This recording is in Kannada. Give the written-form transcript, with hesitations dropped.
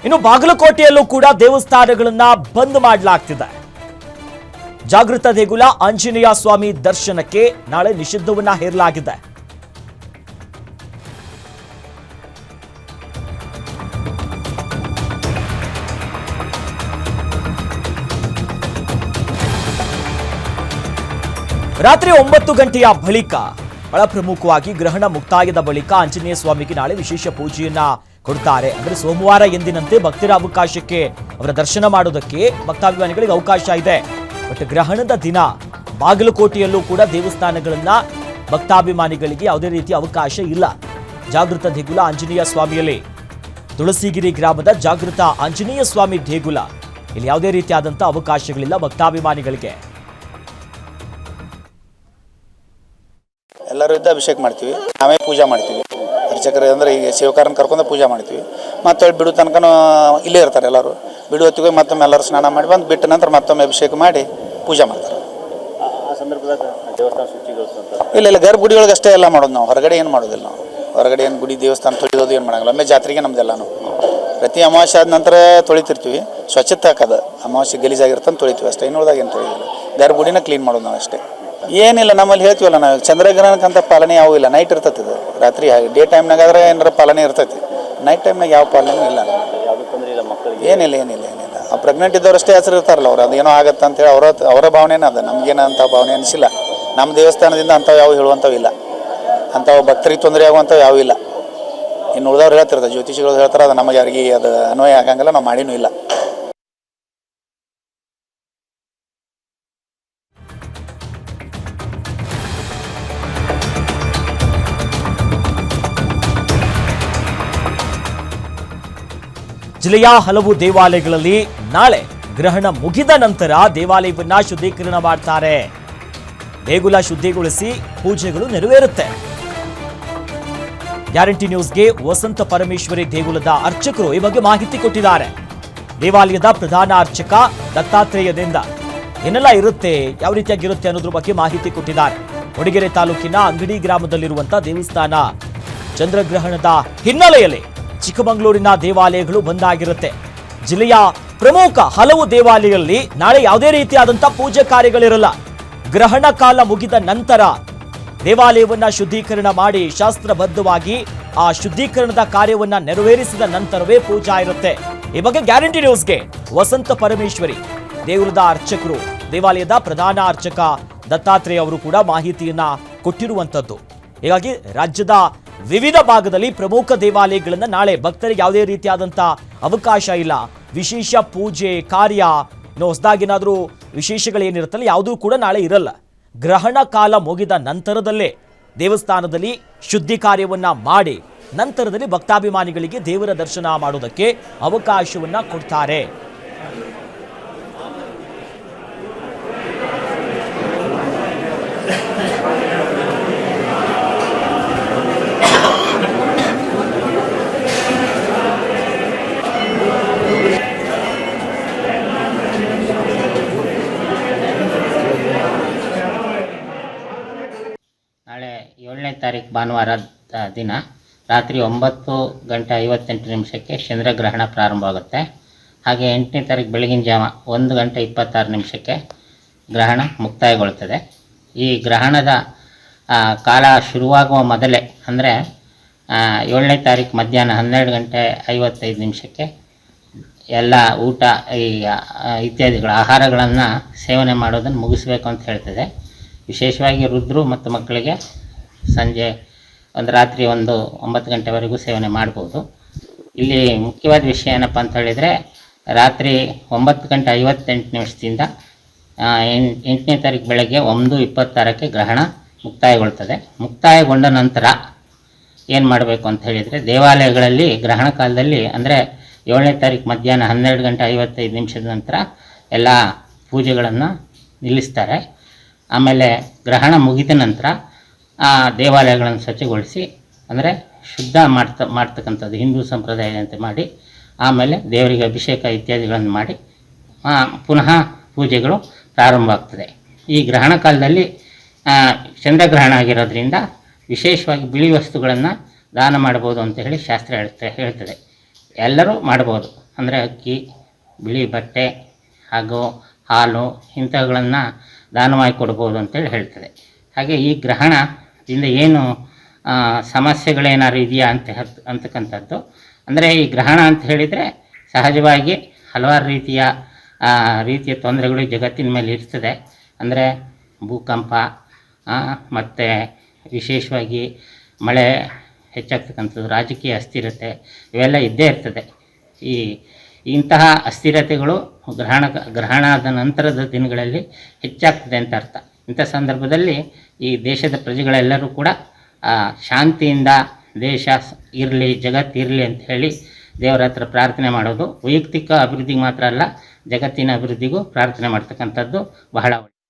ಇನ್ನು ಬಾಗಲಕೋಟೆಯಲ್ಲೂ ಕೂಡ ದೇವಸ್ಥಾನಗಳನ್ನ ಬಂದ್ ಮಾಡಲಾಗ್ತಿದೆ. ಜಾಗೃತ ದೇಗುಲ ಆಂಜನೇಯ ಸ್ವಾಮಿ ದರ್ಶನಕ್ಕೆ ನಾಳೆ ನಿಷಿದ್ಧವನ್ನ ಹೇರಲಾಗಿದೆ. ರಾತ್ರಿ 9 ಗಂಟೆಯ ಬಳಿಕ ಬಹಳ ಪ್ರಮುಖವಾಗಿ ಗ್ರಹಣ ಮುಕ್ತಾಯದ ಬಳಿಕ ಆಂಜನೇಯ ಸ್ವಾಮಿಗೆ ನಾಳೆ ವಿಶೇಷ ಪೂಜೆಯನ್ನ ಕೊಡ್ತಾರೆ. ಅಂದ್ರೆ ಸೋಮವಾರ ಎಂದಿನಂತೆ ಭಕ್ತರ ಅವಕಾಶಕ್ಕೆ ಅವರ ದರ್ಶನ ಮಾಡೋದಕ್ಕೆ ಭಕ್ತಾಭಿಮಾನಿಗಳಿಗೆ ಅವಕಾಶ ಇದೆ. ಬಟ್ ಗ್ರಹಣದ ದಿನ ಬಾಗಲಕೋಟೆಯಲ್ಲೂ ಕೂಡ ದೇವಸ್ಥಾನಗಳನ್ನ ಭಕ್ತಾಭಿಮಾನಿಗಳಿಗೆ ಯಾವುದೇ ರೀತಿಯ ಅವಕಾಶ ಇಲ್ಲ. ಜಾಗೃತ ದೇಗುಲ ಆಂಜನೇಯ ಸ್ವಾಮಿಯಲ್ಲಿ ತುಳಸಿಗಿರಿ ಗ್ರಾಮದ ಜಾಗೃತ ಆಂಜನೇಯ ಸ್ವಾಮಿ ದೇಗುಲ ಇಲ್ಲಿ ಯಾವುದೇ ರೀತಿಯಾದಂಥ ಅವಕಾಶಗಳಿಲ್ಲ ಭಕ್ತಾಭಿಮಾನಿಗಳಿಗೆ. ಎಲ್ಲರೂ ಇದ್ದ ಅಭಿಷೇಕ ಮಾಡ್ತೀವಿ, ನಾವೇ ಪೂಜೆ ಮಾಡ್ತೀವಿ. ಅರ್ಚಕರು ಅಂದರೆ ಈಗ ಸೇವಕರನ್ನ ಕರ್ಕೊಂಡು ಪೂಜೆ ಮಾಡ್ತೀವಿ. ಮತ್ತೆ ಬಿಡು ತನಕ ಇಲ್ಲೇ ಇರ್ತಾರೆ ಎಲ್ಲರೂ. ಬಿಡು ಹೊತ್ತಿಗೆ ಮತ್ತೊಮ್ಮೆ ಎಲ್ಲರೂ ಸ್ನಾನ ಮಾಡಿ ಬಂದು ಬಿಟ್ಟ ನಂತರ ಮತ್ತೊಮ್ಮೆ ಅಭಿಷೇಕ ಮಾಡಿ ಪೂಜೆ ಮಾಡ್ತಾರೆ. ಇಲ್ಲ ಗರ್ಭಗುಡಿಯೊಳಗೆ ಅಷ್ಟೇ ಎಲ್ಲ ಮಾಡೋದು ನಾವು, ಹೊರಗಡೆ ಏನು ಮಾಡೋದಿಲ್ಲ ನಾವು. ಹೊರಗಡೆ ಏನು ಗುಡಿ ದೇವಸ್ಥಾನ ತೊಳೆಯೋದು ಏನು ಮಾಡೋಂಗಿಲ್ಲ. ಒಮ್ಮೆ ಜಾತ್ರೆಗೆ ನಮ್ದೆಲ್ಲ ನಾವು ಪ್ರತಿ ಅಮಾವಾಸ್ಯೆ ಆದ ನಂತರ ತೊಳಿತಿರ್ತೀವಿ. ಸ್ವಚ್ಛತೆ ಹಾಕೋದು ಅಮಾವಾಸ್ಯೆ ಗಲೀಜಾಗಿರ್ತಂತ ತೊಳಿತೀವಿ ಅಷ್ಟೇ, ಇನ್ನುಳಿದಾಗ ಏನು ತೊಳೆಯೋದಿಲ್ಲ. ಗರ್ಭಗುಡಿನ ಕ್ಲೀನ್ ಮಾಡೋದು ನಾವು ಅಷ್ಟೇ. ಏನಿಲ್ಲ ನಮ್ಮಲ್ಲಿ ಹೇಳ್ತೀವಲ್ಲ ನಾವು, ಚಂದ್ರಗ್ರಹಣಕ್ಕಂತ ಪಾಲನೆ ಯಾವೂ ಇಲ್ಲ. ನೈಟ್ ಇರ್ತೈತಿ ಇದು, ರಾತ್ರಿ ಡೇ ಟೈಮ್ನಾಗ ಆದ್ರೆ ಏನಾರ ಪಾಲನೆ ಇರ್ತೈತಿ. ನೈಟ್ ಟೈಮ್ನಾಗ ಯಾವ ಪಾಲನೆ ಇಲ್ಲ. ಏನಿಲ್ಲ. ಆ ಪ್ರೆಗ್ನೆಂಟ್ ಇದ್ದವ್ರು ಅಷ್ಟೇ ಹೆಸರು ಇರ್ತಾರಲ್ಲ ಅವ್ರು, ಅದೇನೋ ಆಗತ್ತೆ ಅಂತೇಳಿ ಅವರ ಭಾವನೆನ ಅದ. ನಮಗೇನಂತ ಭಾವನೆ ಅನಿಸಿಲ್ಲ. ನಮ್ಮ ದೇವಸ್ಥಾನದಿಂದ ಅಂಥವು ಯಾವ ಹೇಳುವಂಥವು ಇಲ್ಲ, ಅಂಥವು ಭಕ್ತರಿಗೆ ತೊಂದರೆ ಆಗುವಂಥವು ಯಾವೂ ಇಲ್ಲ. ಇನ್ನು ಉಳಿದವ್ರು ಹೇಳ್ತಿರ್ತಾರೆ, ಜ್ಯೋತಿಷಿಗಳು ಹೇಳ್ತಾರೆ, ಅದು ನಮಗೆ ಯಾರಿಗೆ ಅದು ಅನ್ವಯ ಆಗಂಗಿಲ್ಲ, ನಾವು ಮಾಡಿನೂ ಇಲ್ಲ. ಜಿಲ್ಲೆಯ ಹಲವು ದೇವಾಲಯಗಳಲ್ಲಿ ನಾಳೆ ಗ್ರಹಣ ಮುಗಿದ ನಂತರ ದೇವಾಲಯವನ್ನ ಶುದ್ಧೀಕರಣ ಮಾಡ್ತಾರೆ. ದೇಗುಲ ಶುದ್ಧಿಗೊಳಿಸಿ ಪೂಜೆಗಳು ನೆರವೇರುತ್ತೆ. ಗ್ಯಾರಂಟಿ ನ್ಯೂಸ್ಗೆ ವಸಂತ ಪರಮೇಶ್ವರಿ ದೇಗುಲದ ಅರ್ಚಕರು ಈ ಬಗ್ಗೆ ಮಾಹಿತಿ ಕೊಟ್ಟಿದ್ದಾರೆ. ದೇವಾಲಯದ ಪ್ರಧಾನ ಅರ್ಚಕ ದತ್ತಾತ್ರೇಯದಿಂದ ಏನೆಲ್ಲ ಇರುತ್ತೆ, ಯಾವ ರೀತಿಯಾಗಿರುತ್ತೆ ಅನ್ನೋದ್ರ ಬಗ್ಗೆ ಮಾಹಿತಿ ಕೊಟ್ಟಿದ್ದಾರೆ. ಹೊಡಿಗೆರೆ ತಾಲೂಕಿನ ಅಂಗಡಿ ಗ್ರಾಮದಲ್ಲಿರುವಂತಹ ದೇವಸ್ಥಾನ ಚಂದ್ರಗ್ರಹಣದ ಹಿನ್ನೆಲೆಯಲ್ಲಿ ಚಿಕ್ಕಮಗಳೂರಿನ ದೇವಾಲಯಗಳು ಬಂದಾಗಿರುತ್ತೆ. ಜಿಲ್ಲೆಯ ಪ್ರಮುಖ ಹಲವು ದೇವಾಲಯಗಳಲ್ಲಿ ನಾಳೆ ಯಾವುದೇ ರೀತಿಯಾದಂತಹ ಪೂಜೆ ಕಾರ್ಯಗಳಿರಲ್ಲ. ಗ್ರಹಣ ಕಾಲ ಮುಗಿದ ನಂತರ ದೇವಾಲಯವನ್ನ ಶುದ್ಧೀಕರಣ ಮಾಡಿ ಶಾಸ್ತ್ರಬದ್ಧವಾಗಿ ಆ ಶುದ್ಧೀಕರಣದ ಕಾರ್ಯವನ್ನ ನೆರವೇರಿಸಿದ ನಂತರವೇ ಪೂಜಾ ಇರುತ್ತೆ. ಈ ಬಗ್ಗೆ ಗ್ಯಾರಂಟಿ ನ್ಯೂಸ್ಗೆ ವಸಂತ ಪರಮೇಶ್ವರಿ ದೇಗುಲದ ಅರ್ಚಕರು, ದೇವಾಲಯದ ಪ್ರಧಾನ ಅರ್ಚಕ ದತ್ತಾತ್ರೇಯ ಅವರು ಕೂಡ ಮಾಹಿತಿಯನ್ನ ಕೊಟ್ಟಿರುವಂತದ್ದು. ಹೀಗಾಗಿ ರಾಜ್ಯದ ವಿವಿಧ ಭಾಗದಲ್ಲಿ ಪ್ರಮುಖ ದೇವಾಲಯಗಳನ್ನ ನಾಳೆ ಭಕ್ತರಿಗೆ ಯಾವುದೇ ರೀತಿಯಾದಂತಹ ಅವಕಾಶ ಇಲ್ಲ. ವಿಶೇಷ ಪೂಜೆ ಕಾರ್ಯ ಹೊಸದಾಗೇನಾದ್ರೂ ವಿಶೇಷಗಳೇನಿರುತ್ತಲ್ಲ ಯಾವುದೂ ಕೂಡ ನಾಳೆ ಇರಲ್ಲ. ಗ್ರಹಣ ಕಾಲ ಮುಗಿದ ನಂತರದಲ್ಲೇ ದೇವಸ್ಥಾನದಲ್ಲಿ ಶುದ್ಧಿ ಕಾರ್ಯವನ್ನ ಮಾಡಿ ನಂತರದಲ್ಲಿ ಭಕ್ತಾಭಿಮಾನಿಗಳಿಗೆ ದೇವರ ದರ್ಶನ ಮಾಡೋದಕ್ಕೆ ಅವಕಾಶವನ್ನ ಕೊಡ್ತಾರೆ. ನಾಳೆ 7ನೇ ತಾರೀಕು ಭಾನುವಾರ ದಿನ ರಾತ್ರಿ 9:58 ಚಂದ್ರಗ್ರಹಣ ಪ್ರಾರಂಭವಾಗುತ್ತೆ. ಹಾಗೆ 8ನೇ ತಾರೀಕು ಬೆಳಗಿನ ಜಾವ 1:26 ಗ್ರಹಣ ಮುಕ್ತಾಯಗೊಳ್ಳುತ್ತದೆ. ಈ ಗ್ರಹಣದ ಕಾಲ ಶುರುವಾಗುವ ಮೊದಲೇ ಅಂದರೆ 7ನೇ ತಾರೀಕು ಮಧ್ಯಾಹ್ನ 12:55 ಎಲ್ಲ ಊಟ ಇತ್ಯಾದಿಗಳ ಆಹಾರಗಳನ್ನು ಸೇವನೆ ಮಾಡೋದನ್ನು ಮುಗಿಸ್ಬೇಕು ಅಂತ ಹೇಳ್ತದೆ. ವಿಶೇಷವಾಗಿ ವೃದ್ಧರು ಮತ್ತು ಮಕ್ಕಳಿಗೆ ಸಂಜೆ ರಾತ್ರಿ 9 ಗಂಟೆವರೆಗೂ ಸೇವನೆ ಮಾಡ್ಬೋದು. ಇಲ್ಲಿ ಮುಖ್ಯವಾದ ವಿಷಯ ಏನಪ್ಪ ಅಂತ ಹೇಳಿದರೆ, ರಾತ್ರಿ 9:58 8ನೇ ತಾರೀಕು ಬೆಳಗ್ಗೆ 1:26 ಗ್ರಹಣ ಮುಕ್ತಾಯಗೊಳ್ತದೆ. ಮುಕ್ತಾಯಗೊಂಡ ನಂತರ ಏನು ಮಾಡಬೇಕು ಅಂತ ಹೇಳಿದರೆ, ದೇವಾಲಯಗಳಲ್ಲಿ ಗ್ರಹಣ ಕಾಲದಲ್ಲಿ ಅಂದರೆ 7ನೇ ತಾರೀಕು ಮಧ್ಯಾಹ್ನ 12:55 ನಂತರ ಎಲ್ಲ ಪೂಜೆಗಳನ್ನು ನಿಲ್ಲಿಸ್ತಾರೆ. ಆಮೇಲೆ ಗ್ರಹಣ ಮುಗಿದ ನಂತರ ಆ ದೇವಾಲಯಗಳನ್ನು ಸ್ವಚ್ಛಗೊಳಿಸಿ ಅಂದರೆ ಶುದ್ಧ ಮಾಡ್ತಕ್ಕಂಥದ್ದು ಹಿಂದೂ ಸಂಪ್ರದಾಯದಂತೆ ಮಾಡಿ ಆಮೇಲೆ ದೇವರಿಗೆ ಅಭಿಷೇಕ ಇತ್ಯಾದಿಗಳನ್ನು ಮಾಡಿ ಪುನಃ ಪೂಜೆಗಳು ಪ್ರಾರಂಭ ಆಗ್ತದೆ. ಈ ಗ್ರಹಣ ಕಾಲದಲ್ಲಿ ಚಂದ್ರಗ್ರಹಣ ಆಗಿರೋದ್ರಿಂದ ವಿಶೇಷವಾಗಿ ಬಿಳಿ ವಸ್ತುಗಳನ್ನು ದಾನ ಮಾಡ್ಬೋದು ಅಂತ ಹೇಳಿ ಶಾಸ್ತ್ರ ಹೇಳ್ತದೆ. ಎಲ್ಲರೂ ಮಾಡ್ಬೋದು, ಅಂದರೆ ಅಕ್ಕಿ, ಬಿಳಿ ಬಟ್ಟೆ ಹಾಗೂ ಹಾಲು ಇಂಥವುಗಳನ್ನು ದಾನವಾಗಿ ಕೊಡ್ಬೋದು ಅಂತೇಳಿ ಹೇಳ್ತದೆ. ಹಾಗೆ ಈ ಗ್ರಹಣದಿಂದ ಏನು ಸಮಸ್ಯೆಗಳೇನಾದ್ರು ಇದೆಯಾ ಅಂತಕ್ಕಂಥದ್ದು, ಅಂದರೆ ಈ ಗ್ರಹಣ ಅಂತ ಹೇಳಿದರೆ ಸಹಜವಾಗಿ ಹಲವಾರು ರೀತಿಯ ತೊಂದರೆಗಳು ಜಗತ್ತಿನ ಮೇಲೆ ಇರ್ತದೆ. ಅಂದರೆ ಭೂಕಂಪ ಮತ್ತು ವಿಶೇಷವಾಗಿ ಮಳೆ ಹೆಚ್ಚಾಗ್ತಕ್ಕಂಥದ್ದು, ರಾಜಕೀಯ ಅಸ್ಥಿರತೆ ಇವೆಲ್ಲ ಇದ್ದೇ ಇರ್ತದೆ. ಇಂತಹ ಅಸ್ಥಿರತೆಗಳು ಗ್ರಹಣದ ನಂತರದ ದಿನಗಳಲ್ಲಿ ಹೆಚ್ಚಾಗ್ತದೆ ಅಂತ ಅರ್ಥ. ಇಂಥ ಸಂದರ್ಭದಲ್ಲಿ ಈ ದೇಶದ ಪ್ರಜೆಗಳೆಲ್ಲರೂ ಕೂಡ ಶಾಂತಿಯಿಂದ ದೇಶ ಇರಲಿ, ಜಗತ್ತಿರಲಿ ಅಂತ ಹೇಳಿ ದೇವರ ಹತ್ರ ಪ್ರಾರ್ಥನೆ ಮಾಡೋದು ವೈಯಕ್ತಿಕ ಅಭಿವೃದ್ಧಿಗೆ ಮಾತ್ರ ಅಲ್ಲ, ಜಗತ್ತಿನ ಅಭಿವೃದ್ಧಿಗೂ ಪ್ರಾರ್ಥನೆ ಮಾಡ್ತಕ್ಕಂಥದ್ದು ಬಹಳ